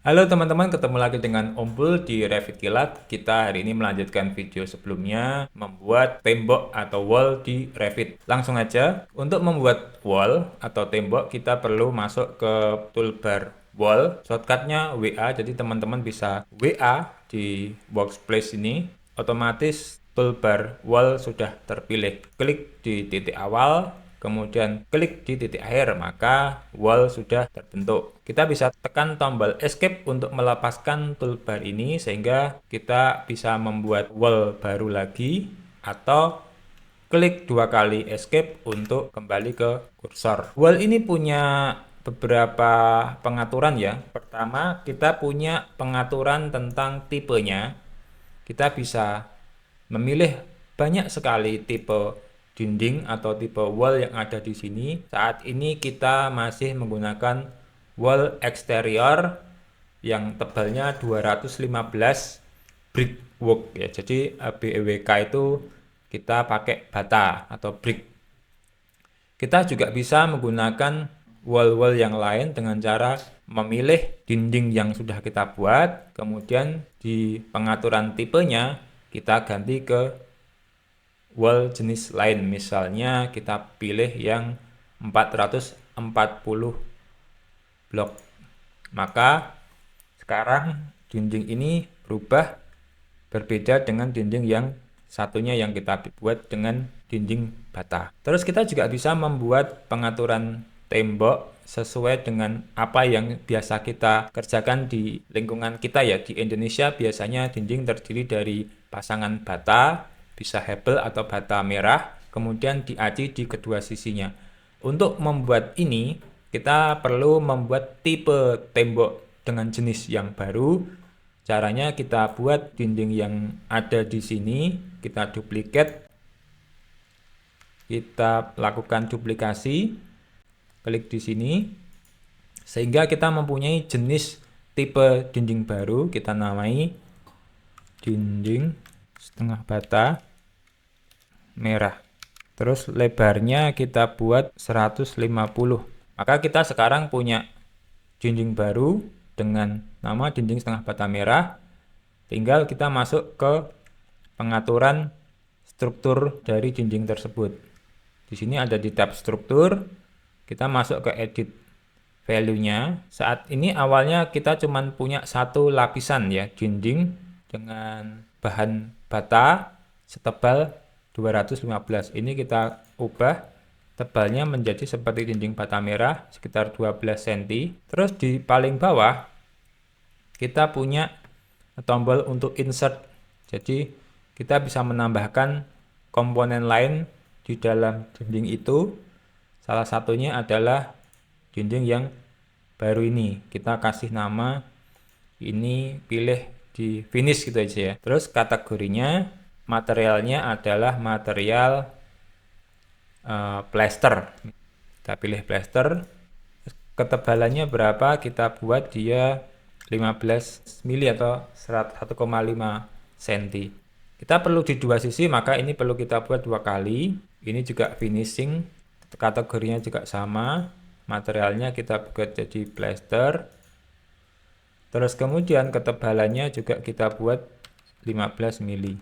Halo teman-teman, ketemu lagi dengan Ompul di Revit Kilat. Kita hari ini melanjutkan video sebelumnya, membuat tembok atau wall di Revit. Langsung aja, untuk membuat wall atau tembok kita perlu masuk ke toolbar wall. Shortcutnya WA, jadi teman-teman bisa WA di workspace ini. Otomatis toolbar wall sudah terpilih. Klik di titik awal, kemudian klik di titik akhir, maka wall sudah terbentuk. Kita bisa tekan tombol escape untuk melepaskan toolbar ini sehingga kita bisa membuat wall baru lagi, atau klik dua kali escape untuk kembali ke kursor. Wall ini punya beberapa pengaturan ya. Pertama, kita punya pengaturan tentang tipenya. Kita bisa memilih banyak sekali tipe dinding atau tipe wall yang ada di sini. Saat ini kita masih menggunakan wall eksterior yang tebalnya 215 brickwork ya. Jadi BEWK itu kita pakai bata atau brick. Kita juga bisa menggunakan wall-wall yang lain dengan cara memilih dinding yang sudah kita buat, kemudian di pengaturan tipenya kita ganti ke wall jenis lain. Misalnya kita pilih yang 440 blok. Maka sekarang dinding ini berubah, berbeda dengan dinding yang satunya yang kita buat dengan dinding bata. Terus kita juga bisa membuat pengaturan tembok sesuai dengan apa yang biasa kita kerjakan di lingkungan kita ya. Di Indonesia biasanya dinding terdiri dari pasangan bata, bisa hebel atau bata merah, kemudian diaci di kedua sisinya. Untuk membuat ini, kita perlu membuat tipe tembok dengan jenis yang baru. Caranya kita buat dinding yang ada di sini, kita duplikat, kita lakukan duplikasi, klik di sini, sehingga kita mempunyai jenis tipe dinding baru. Kita namai dinding setengah bata merah. Terus lebarnya kita buat 150. Maka kita sekarang punya dinding baru dengan nama dinding setengah bata merah. Tinggal kita masuk ke pengaturan struktur dari dinding tersebut. Di sini ada di tab struktur, kita masuk ke edit value-nya. Saat ini awalnya kita cuma punya satu lapisan ya, dinding dengan bahan bata setebal 215. Ini kita ubah tebalnya menjadi seperti dinding bata merah, sekitar 12 cm. Terus di paling bawah kita punya tombol untuk insert. Jadi kita bisa menambahkan komponen lain di dalam dinding itu. Salah satunya adalah dinding yang baru ini. Kita kasih nama, ini pilih di finish gitu aja ya. Terus kategorinya, materialnya adalah material plaster. Kita pilih plaster. Ketebalannya berapa? Kita buat dia 15 mili atau 1,5 cm. Kita perlu di dua sisi, maka ini perlu kita buat dua kali. Ini juga finishing, kategorinya juga sama. Materialnya kita buat jadi plaster. Terus kemudian ketebalannya juga kita buat 15 mili.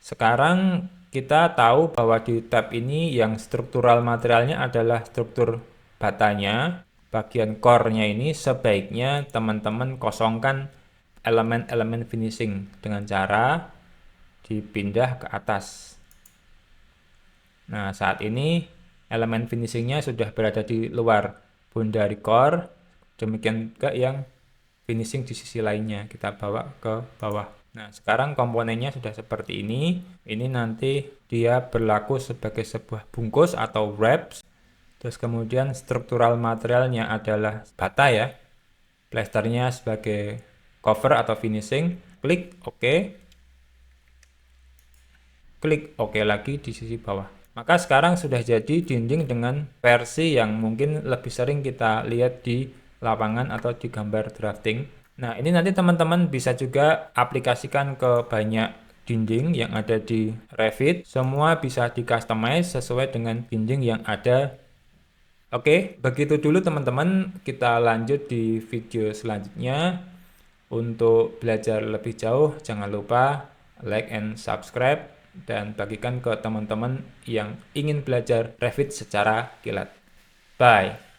Sekarang kita tahu bahwa di tab ini yang struktural materialnya adalah struktur batanya. Bagian core-nya ini sebaiknya teman-teman kosongkan elemen-elemen finishing dengan cara dipindah ke atas. Nah, saat ini elemen finishingnya sudah berada di luar boundary core. Demikian juga yang finishing di sisi lainnya, kita bawa ke bawah. Nah, sekarang komponennya sudah seperti ini. Ini nanti dia berlaku sebagai sebuah bungkus atau wraps. Terus kemudian struktural materialnya adalah bata ya. Plasternya sebagai cover atau finishing. Klik OK. Klik OK lagi di sisi bawah. Maka sekarang sudah jadi dinding dengan versi yang mungkin lebih sering kita lihat di lapangan atau di gambar drafting. Nah, ini nanti teman-teman bisa juga aplikasikan ke banyak dinding yang ada di Revit. Semua bisa di customize sesuai dengan dinding yang ada Oke, begitu dulu teman-teman. Kita lanjut di video selanjutnya. Untuk belajar lebih jauh, jangan lupa like and subscribe dan bagikan ke teman-teman yang ingin belajar Revit secara kilat. Bye.